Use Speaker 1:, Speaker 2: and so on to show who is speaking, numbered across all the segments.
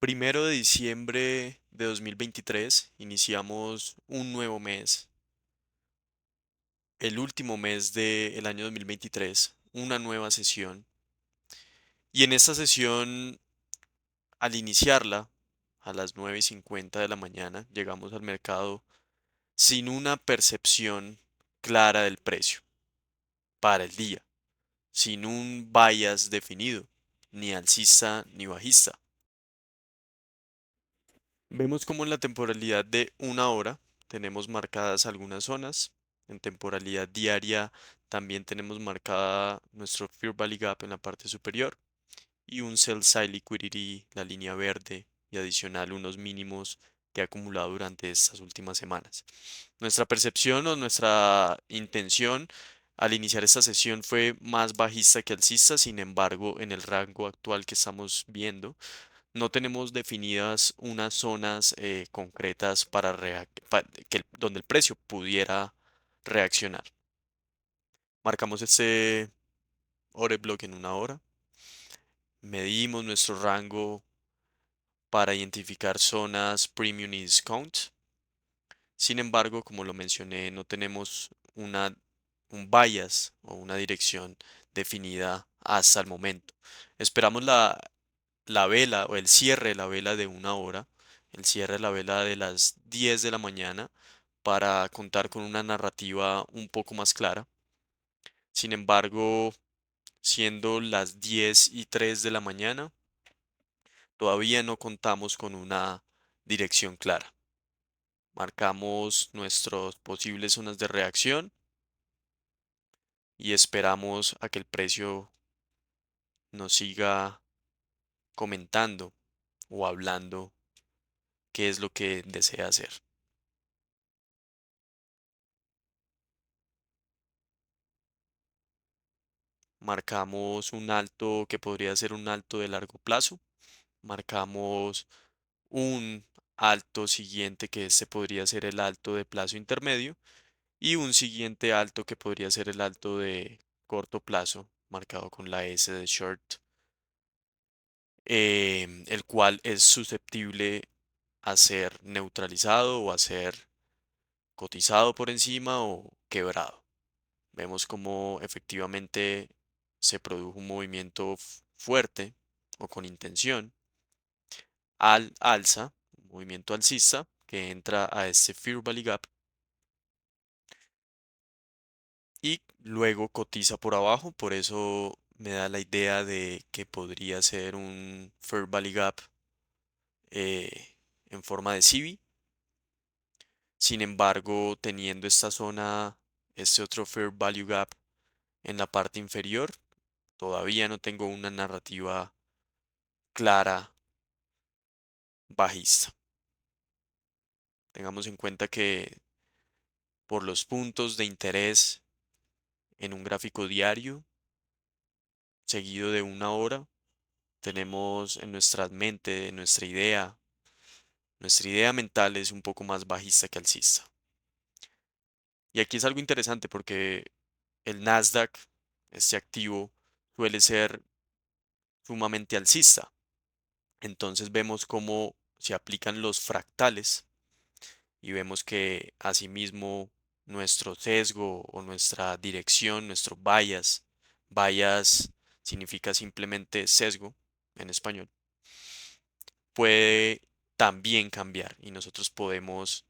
Speaker 1: Primero de diciembre de 2023 iniciamos un nuevo mes, el último mes del año 2023, una nueva sesión. Y en esta sesión, al iniciarla, a las 9:50 de la mañana, llegamos al mercado sin una percepción clara del precio para el día, sin un bias definido, ni alcista ni bajista. Vemos como en la temporalidad de una hora tenemos marcadas algunas zonas. En temporalidad diaria también tenemos marcada nuestro Fair Value Gap en la parte superior y un Sell Side Liquidity, la línea verde, y adicional unos mínimos que ha acumulado durante estas últimas semanas. Nuestra percepción o nuestra intención al iniciar esta sesión fue más bajista que alcista. Sin embargo, en el rango actual que estamos viendo, no tenemos definidas unas zonas concretas para donde el precio pudiera reaccionar. Marcamos este order block en una hora, medimos nuestro rango para identificar zonas premium y discount. Sin embargo, como lo mencioné, no tenemos un bias o una dirección definida hasta el momento. Esperamos la vela o el cierre de la vela de una hora, el cierre de la vela de las 10 de la mañana para contar con una narrativa un poco más clara. Sin embargo, siendo las 10:03 de la mañana, todavía no contamos con una dirección clara. Marcamos nuestras posibles zonas de reacción y esperamos a que el precio nos siga comentando o hablando qué es lo que desea hacer. Marcamos un alto que podría ser un alto de largo plazo. Marcamos un alto siguiente que este podría ser el alto de plazo intermedio y un siguiente alto que podría ser el alto de corto plazo, marcado con la S de short, el cual es susceptible a ser neutralizado o a ser cotizado por encima o quebrado. Vemos como efectivamente se produjo un movimiento fuerte o con intención al alza, un movimiento alcista que entra a este Fair Value Gap y luego cotiza por abajo. Por eso me da la idea de que podría ser un Fair Value Gap en forma de CB. Sin embargo, teniendo esta zona, este otro Fair Value Gap en la parte inferior, todavía no tengo una narrativa clara bajista. Tengamos en cuenta que por los puntos de interés en un gráfico diario seguido de una hora, tenemos en nuestra mente, en nuestra idea mental es un poco más bajista que alcista. Y aquí es algo interesante porque el Nasdaq, este activo, suele ser sumamente alcista. Entonces vemos cómo se aplican los fractales y vemos que asimismo nuestro sesgo o nuestra dirección, nuestro bias significa simplemente sesgo en español, puede también cambiar y nosotros podemos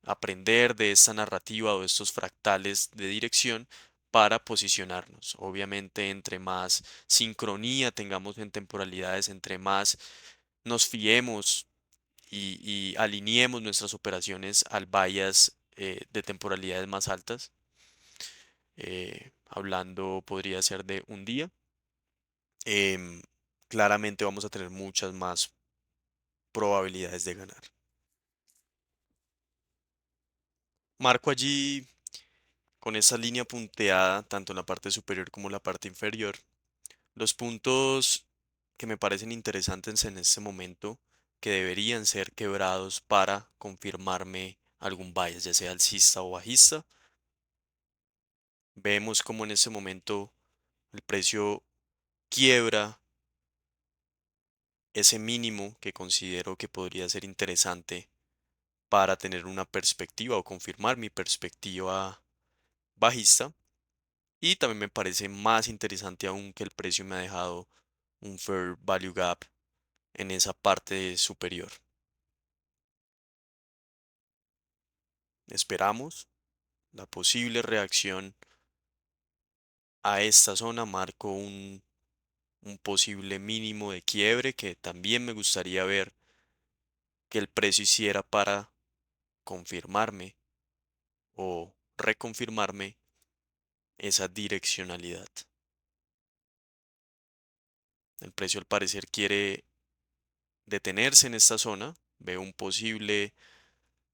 Speaker 1: aprender de esta narrativa o de estos fractales de dirección para posicionarnos. Obviamente, entre más sincronía tengamos en temporalidades, entre más nos fiemos y alineemos nuestras operaciones al bias de temporalidades más altas, hablando podría ser de un día, em, claramente vamos a tener muchas más probabilidades de ganar. Marco allí con esa línea punteada, tanto en la parte superior como en la parte inferior, los puntos que me parecen interesantes en este momento, que deberían ser quebrados para confirmarme algún bias, ya sea alcista o bajista. Vemos como en este momento el precio quiebra ese mínimo que considero que podría ser interesante para tener una perspectiva o confirmar mi perspectiva bajista. Y también me parece más interesante aún que el precio me ha dejado un fair value gap en esa parte superior. Esperamos la posible reacción a esta zona, marco un posible mínimo de quiebre que también me gustaría ver que el precio hiciera para confirmarme o reconfirmarme esa direccionalidad. El precio al parecer quiere detenerse en esta zona, veo un posible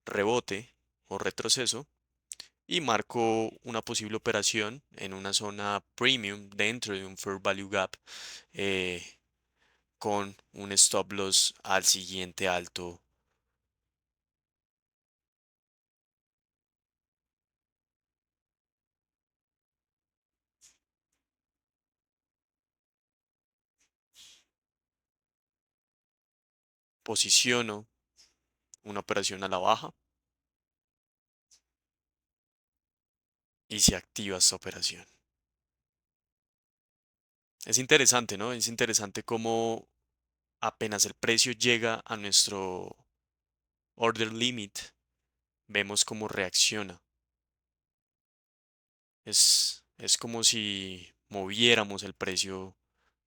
Speaker 1: rebote o retroceso y marco una posible operación en una zona premium dentro de un fair value gap eh, con un stop loss al siguiente alto. Posiciono una operación a la baja y se activa esta operación. Es interesante, ¿no? Es interesante cómo apenas el precio llega a nuestro order limit, vemos cómo reacciona. Es como si moviéramos el precio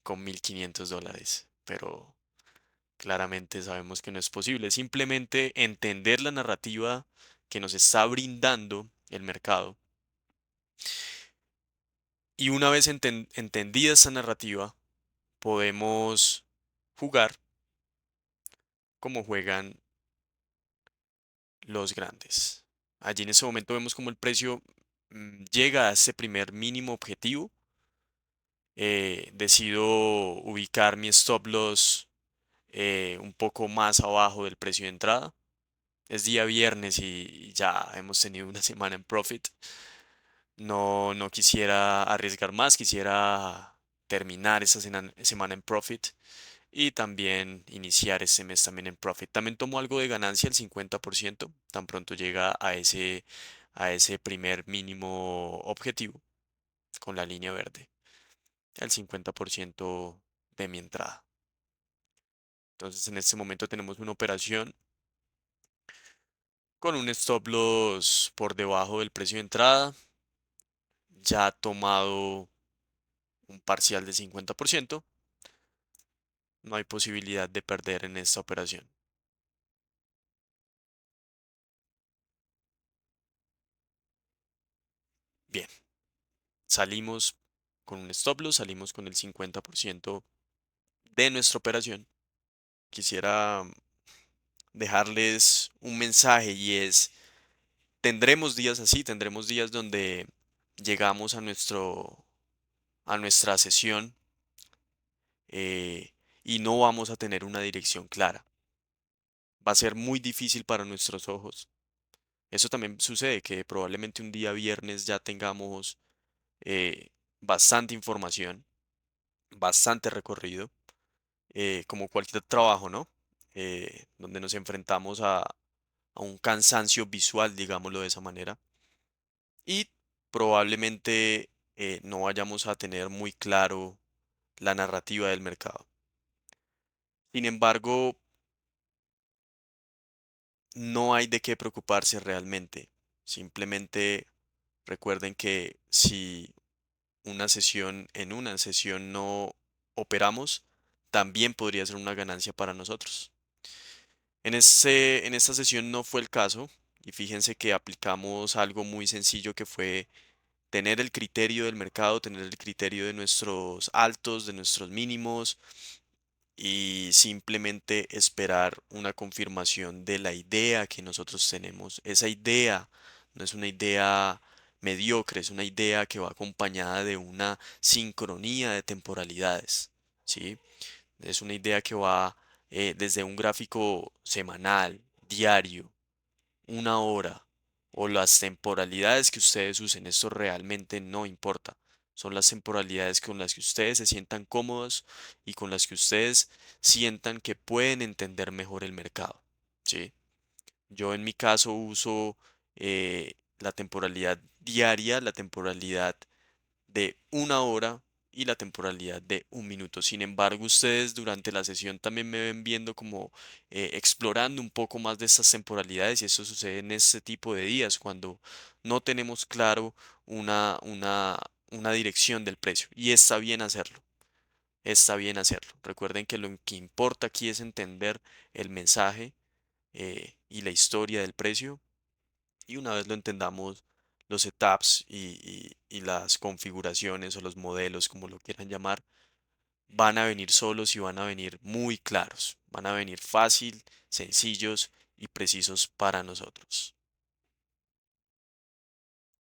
Speaker 1: con $1.500, pero claramente sabemos que no es posible. Simplemente entender la narrativa que nos está brindando el mercado. Y una vez entendida esa narrativa, podemos jugar como juegan los grandes. Allí en ese momento vemos como el precio llega a ese primer mínimo objetivo. Decido ubicar mi stop loss un poco más abajo del precio de entrada. Es día viernes y ya hemos tenido una semana en profit. No quisiera arriesgar más, quisiera terminar esta semana en profit y también iniciar este mes también en profit. También tomo algo de ganancia, el 50%, tan pronto llega a ese primer mínimo objetivo con la línea verde, el 50% de mi entrada. Entonces en este momento tenemos una operación con un stop loss por debajo del precio de entrada, ya tomado un parcial de 50%, no hay posibilidad de perder en esta operación. Bien, salimos con un stop loss, salimos con el 50% de nuestra operación. Quisiera dejarles un mensaje y es, tendremos días así, tendremos días donde llegamos a nuestra sesión y no vamos a tener una dirección clara. Va a ser muy difícil para nuestros ojos. Eso también sucede, que probablemente un día viernes ya tengamos eh, bastante información, bastante recorrido, como cualquier trabajo, ¿no? Donde nos enfrentamos a un cansancio visual, digámoslo de esa manera, y probablemente no vayamos a tener muy claro la narrativa del mercado. Sin embargo, no hay de qué preocuparse realmente. Simplemente recuerden que si en una sesión no operamos, también podría ser una ganancia para nosotros. En esta sesión no fue el caso y fíjense que aplicamos algo muy sencillo que fue tener el criterio del mercado, tener el criterio de nuestros altos, de nuestros mínimos y simplemente esperar una confirmación de la idea que nosotros tenemos. Esa idea no es una idea mediocre, es una idea que va acompañada de una sincronía de temporalidades, ¿sí? Es una idea que va desde un gráfico semanal, diario, una hora o las temporalidades que ustedes usen. Esto realmente no importa. Son las temporalidades con las que ustedes se sientan cómodos y con las que ustedes sientan que pueden entender mejor el mercado, ¿sí? Yo en mi caso uso la temporalidad diaria, la temporalidad de una hora y la temporalidad de un minuto. Sin embargo, ustedes durante la sesión también me ven viendo como explorando un poco más de estas temporalidades y eso sucede en este tipo de días cuando no tenemos claro una dirección del precio y está bien hacerlo. Está bien hacerlo. Recuerden que lo que importa aquí es entender el mensaje y la historia del precio y una vez lo entendamos, los setups y las configuraciones o los modelos, como lo quieran llamar, van a venir solos y van a venir muy claros. Van a venir fácil, sencillos y precisos para nosotros.